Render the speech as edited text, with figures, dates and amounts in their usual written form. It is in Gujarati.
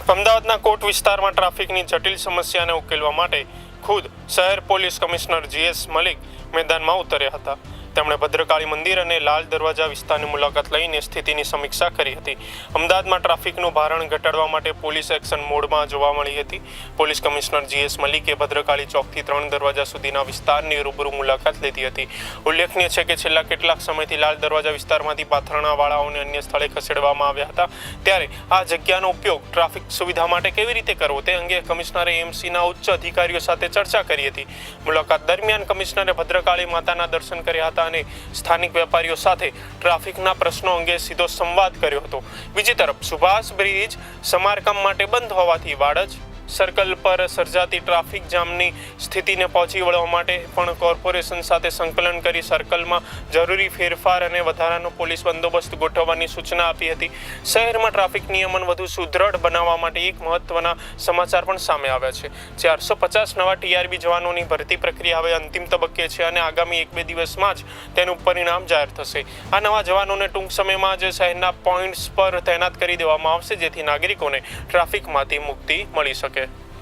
અમદાવાદના કોટ વિસ્તારમાં ટ્રાફિકની જટિલ સમસ્યાને ઉકેલવા માટે ખુદ શહેર પોલીસ કમિશનર જીએસ મલિક મેદાનમાં ઉતર્યા હતા। તેમણે ભદ્રકાળી મંદિર અને લાલ દરવાજા વિસ્તારની મુલાકાત લઈને સ્થિતિની સમીક્ષા કરી હતી। અમદાવાદમાં ટ્રાફિકનું ભારણ ઘટાડવા માટે પોલીસ એક્શન મોડમાં જોવા મળી હતી। પોલીસ કમિશનર જીએસ મલિકે ભદ્રકાળી ચોકથી 3 દરવાજા સુધીના વિસ્તારની રૂબરૂ મુલાકાત લીધી હતી। ઉલ્લેખનીય છે કે છેલ્લા કેટલાક સમયથી લાલ દરવાજા વિસ્તારમાંથી પાથરણાવાળાઓને અન્ય સ્થળે ખસેડવામાં આવ્યા હતા, ત્યારે આ જગ્યાનો ઉપયોગ ટ્રાફિક સુવિધા માટે કેવી રીતે કરવો તે અંગે કમિશનરે એમસીના ઉચ્ચ અધિકારીઓ સાથે ચર્ચા કરી હતી। મુલાકાત દરમિયાન કમિશનરે ભદ્રકાળી માતાના દર્શન કર્યા હતા અને સ્થાનિક વેપારીઓ સાથે ટ્રાફિકના પ્રશ્નો અંગે સીધો સંવાદ કર્યો હતો। બીજી તરફ સુભાષ બ્રિજ સમારકામ માટે બંધ હોવાથી વાડજ સર્કલ પર સર્જાતી ટ્રાફિક જામની સ્થિતિને પહોંચી વળવા માટે પણ કોર્પોરેશન સાથે સંકલન કરી સર્કલમાં જરૂરી ફેરફાર અને વધારાનો પોલીસ બંદોબસ્ત ગોઠવવાની સૂચના આપી હતી। શહેરમાં ટ્રાફિક નિયમન વધુ સુદૃઢ બનાવવા માટે એક મહત્વના સમાચાર પણ સામે આવ્યા છે। 450 નવા ટીઆરબી જવાનોની ભરતી પ્રક્રિયા હવે અંતિમ તબક્કે છે અને આગામી 1-2 દિવસમાં જ તેનું પરિણામ જાહેર થશે। આ નવા જવાનોને ટૂંક સમયમાં જ શહેરના પોઈન્ટ્સ પર તૈનાત કરી દેવામાં આવશે, જેથી નાગરિકોને ટ્રાફિકમાંથી મુક્તિ મળી શકે।